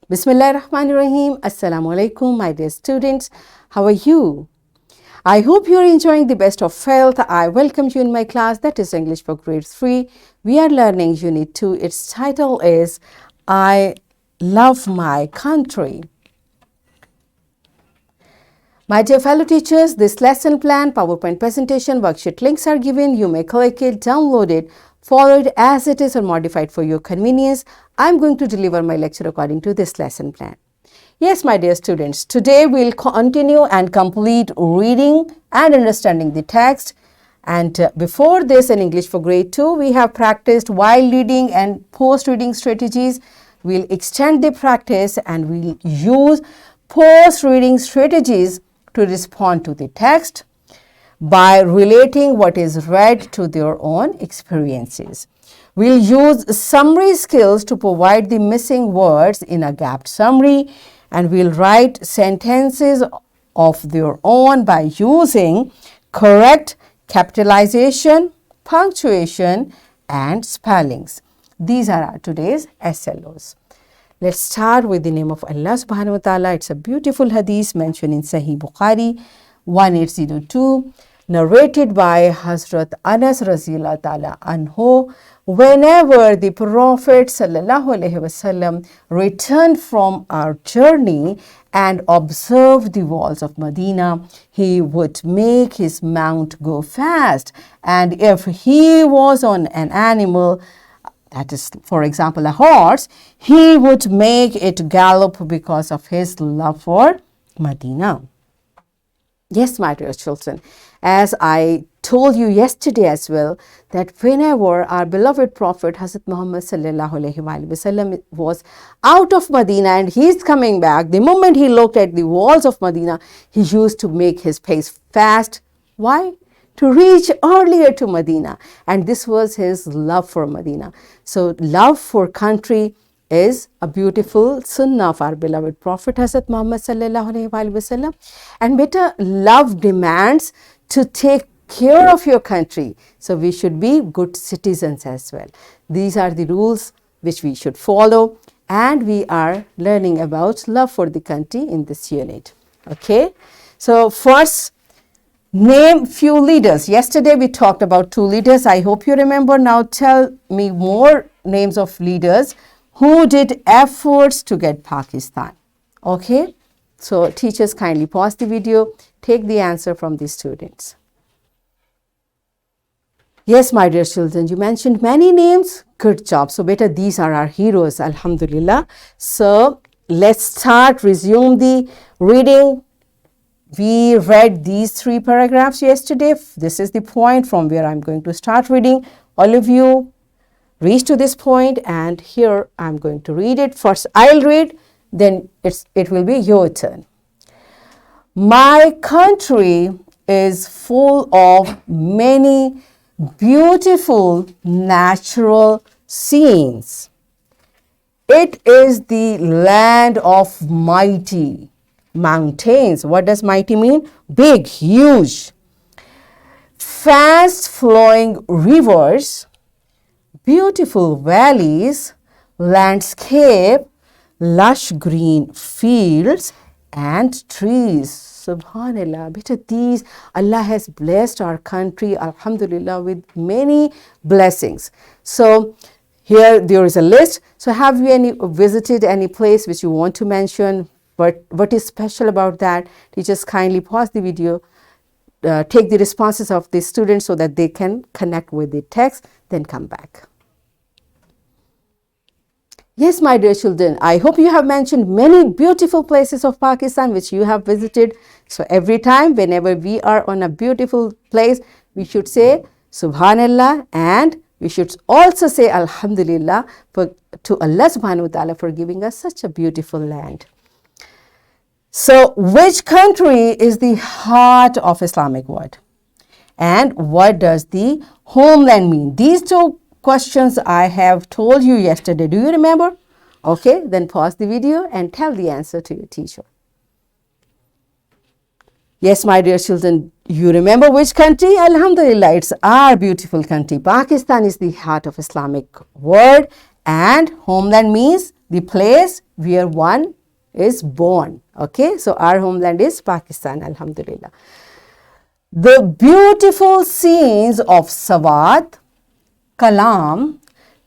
Bismillahirrahmanirrahim. Assalamu alaikum, my dear students. How are you? I hope you are enjoying the best of health. I welcome you in my class, that is English for grade 3. We are learning Unit 2. Its title is I Love My Country. My dear fellow teachers, this lesson plan, PowerPoint presentation, worksheet links are given. You may click it, download it, follow it as it is or modify it for your convenience. I am going to deliver my lecture according to this lesson plan. Yes, my dear students, today we will continue and complete reading and understanding the text. And before this in English for grade 2, we have practiced while reading and post-reading strategies. We will extend the practice and we will use post-reading strategies to respond to the text by relating what is read to their own experiences. We'll use summary skills to provide the missing words in a gapped summary, and we'll write sentences of their own by using correct capitalization, punctuation, and spellings. These are our today's SLOs. Let's start with the name of Allah subhanahu wa ta'ala. It's a beautiful hadith mentioned in Sahih Bukhari 1802, narrated by Hazrat Anas Raziyallahu ta'ala anhu. Whenever the Prophet sallallahu alaihi wasallam returned from our journey and observed the walls of Medina, he would make his mount go fast, and if he was on an animal, that is, for example, a horse, he would make it gallop because of his love for Medina. Yes, my dear children, as I told you yesterday as well, that whenever our beloved Prophet Hazrat Muhammad sallallahu alaihi wasallam was out of Medina and he is coming back, the moment he looked at the walls of Medina, he used to make his pace fast. Why? To reach earlier to Medina, and this was his love for Medina. So love for country is a beautiful sunnah of our beloved Prophet Hazrat Muhammad sallallahu alaihi wasallam, and better love demands to take care of your country. So we should be good citizens as well. These are the rules which we should follow, and we are learning about love for the country in this unit. Okay, so first, name few leaders. Yesterday we talked about 2 leaders. I hope you remember. Now tell me more names of leaders who did efforts to get Pakistan. Okay, so teachers, kindly pause the video. Take the answer from the students. Yes, my dear children, you mentioned many names. Good job. So beta, these are our heroes, alhamdulillah. So let's start, resume the reading. We read these 3 paragraphs yesterday. This is the point from where I'm going to start reading. All of you reach to this point, and here I'm going to read it. First I'll read, then it will be your turn. My country is full of many beautiful natural scenes. It is the land of mighty mountains. What does mighty mean? Big, huge. Fast flowing rivers, beautiful valleys, landscape, lush green fields and trees. Subhanallah. Beta, these, Allah has blessed our country, alhamdulillah, with many blessings. So here there is a list. So have you visited any place which you want to mention? But what is special about that? Teachers, kindly pause the video, take the responses of the students so that they can connect with the text, then come back. Yes, my dear children, I hope you have mentioned many beautiful places of Pakistan which you have visited. So every time, whenever we are on a beautiful place, we should say Subhanallah, and we should also say Alhamdulillah to Allah subhanahu wa ta'ala for giving us such a beautiful land. So which country is the heart of Islamic world? And what does the homeland mean? These 2 questions I have told you yesterday. Do you remember? Okay, then pause the video and tell the answer to your teacher. Yes, my dear children, you remember which country? Alhamdulillah, it's our beautiful country. Pakistan is the heart of Islamic world, and homeland means the place where one is born. Okay, so our homeland is Pakistan, alhamdulillah. The beautiful scenes of Sawat, Kalam,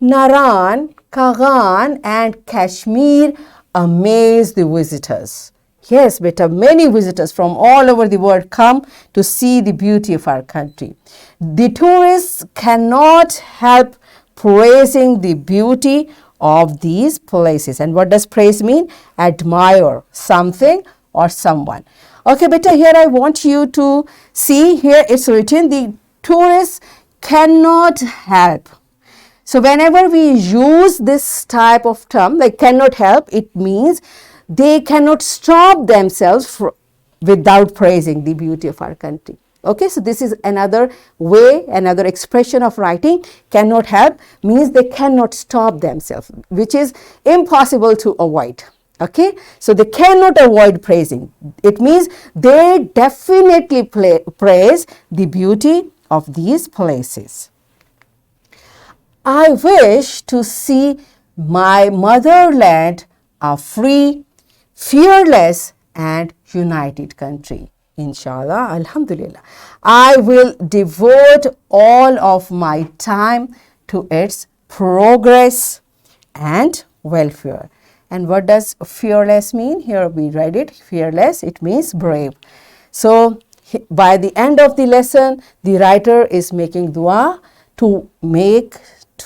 Naran, Kaghan and Kashmir amaze the visitors. Yes, beta, many visitors from all over the world come to see the beauty of our country. The tourists cannot help praising the beauty of these places. And what does praise mean? Admire something or someone. Okay, beta, here I want you to see, here it's written, the tourists cannot help. So whenever we use this type of term, like cannot help, it means they cannot stop themselves without praising the beauty of our country. Okay, so this is another way, another expression of writing. Cannot help means they cannot stop themselves, which is impossible to avoid. Okay, so they cannot avoid praising. It means they definitely praise the beauty of these places. I wish to see my motherland a free, fearless and united country. Inshallah, alhamdulillah. I will devote all of my time to its progress and welfare. And what does fearless mean? Here we read it, fearless, it means brave. So by the end of the lesson, the writer is making dua to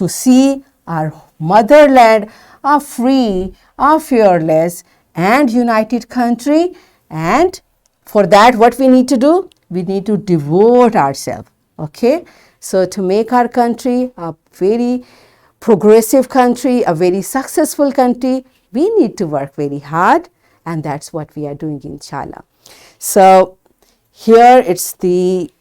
see our motherland a free, a fearless and united country. And for that, what we need to do? We need to devote ourselves. Okay, so to make our country a very progressive country, a very successful country, we need to work very hard, and that's what we are doing, inshallah. So here it's the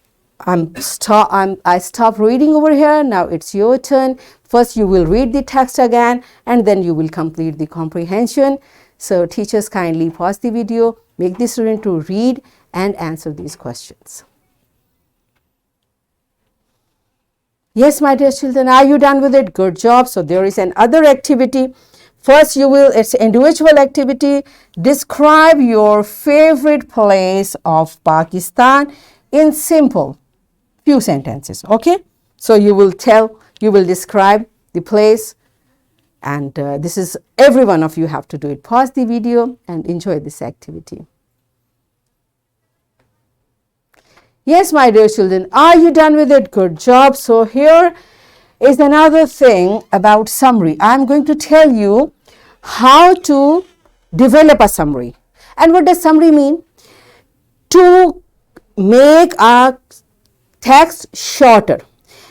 I stop reading over here. Now it's your turn. First you will read the text again and then you will complete the comprehension. So teachers, kindly pause the video, make the student to read and answer these questions. Yes, my dear children, are you done with it? Good job. So there is another activity. First it's individual activity. Describe your favorite place of Pakistan in simple few sentences. Okay, so you will describe the place, and this is every one of you have to do it. Pause the video and enjoy this activity. Yes, my dear children, are you done with it? Good job. So here is another thing about summary. I am going to tell you how to develop a summary. And what does summary mean? To make a text shorter.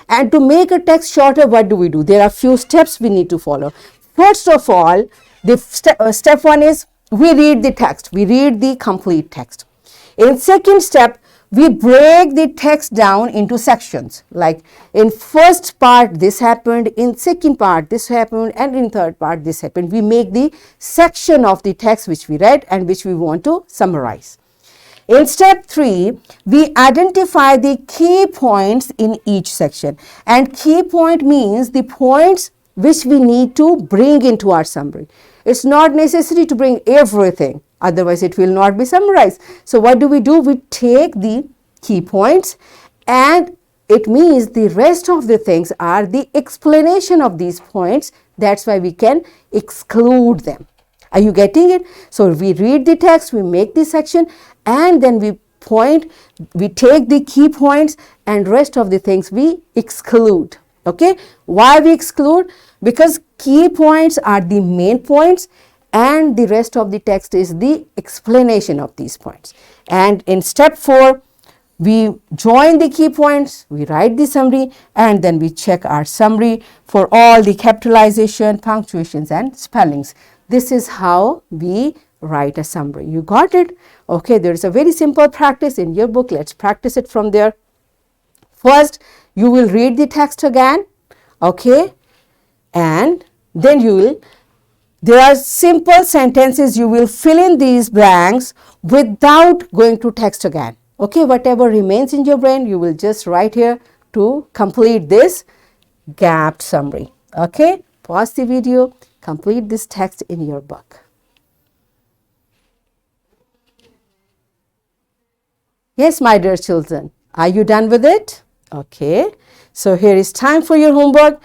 And to make a text shorter, what do we do? There are few steps we need to follow. First of all, the step one is we read the text. We read the complete text. In second step, we break the text down into sections. Like in first part, this happened. In second part, this happened. And in third part, this happened. We make the section of the text which we read and which we want to summarize. In step 3, we identify the key points in each section. And key point means the points which we need to bring into our summary. It's not necessary to bring everything, otherwise it will not be summarized. So what do? We take the key points, and it means the rest of the things are the explanation of these points. That's why we can exclude them. Are you getting it? So we read the text, we make the section, and then we take the key points, and rest of the things we exclude. Okay, why we exclude? Because key points are the main points and the rest of the text is the explanation of these points. And in step 4, we join the key points, we write the summary, and then we check our summary for all the capitalization, punctuations and spellings. This is how we write a summary. You got it? Okay, there is a very simple practice in your book. Let's practice it from there. First, you will read the text again, okay, and then there are simple sentences. You will fill in these blanks without going to text again. Okay, whatever remains in your brain, you will just write here to complete this gapped summary. Okay, pause the video, complete this text in your book. Yes, my dear children, are you done with it? Okay, so here is time for your homework.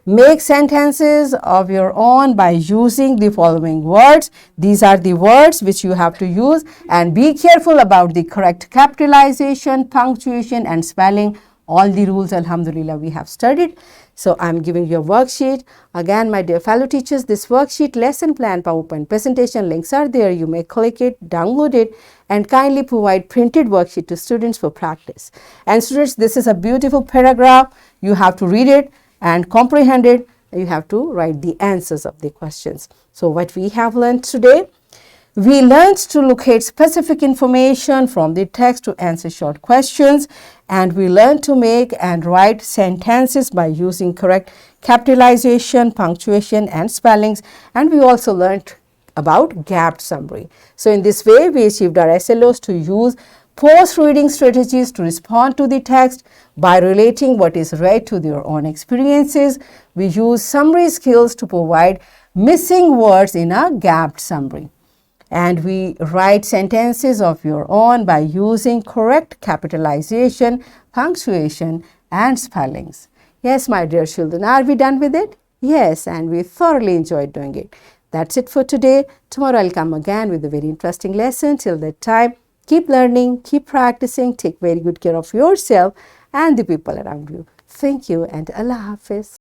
Make sentences of your own by using the following words. These are the words which you have to use, and be careful about the correct capitalization, punctuation and spelling. All the rules, alhamdulillah, we have studied. So I'm giving you a worksheet. Again, my dear fellow teachers, this worksheet, lesson plan, PowerPoint presentation links are there. You may click it, download it, and kindly provide printed worksheet to students for practice. And students, this is a beautiful paragraph. You have to read it and comprehend it. You have to write the answers of the questions. So what we have learned today? We learned to locate specific information from the text to answer short questions, and we learned to make and write sentences by using correct capitalization, punctuation and spellings, and we also learned about gapped summary. So in this way, we achieved our SLOs to use post-reading strategies to respond to the text by relating what is read to their own experiences. We use summary skills to provide missing words in a gapped summary. And we write sentences of your own by using correct capitalization, punctuation and spellings. Yes, my dear children, are we done with it? Yes, and we thoroughly enjoyed doing it. That's it for today. Tomorrow I'll come again with a very interesting lesson. Till that time, keep learning, keep practicing, take very good care of yourself and the people around you. Thank you and Allah Hafiz.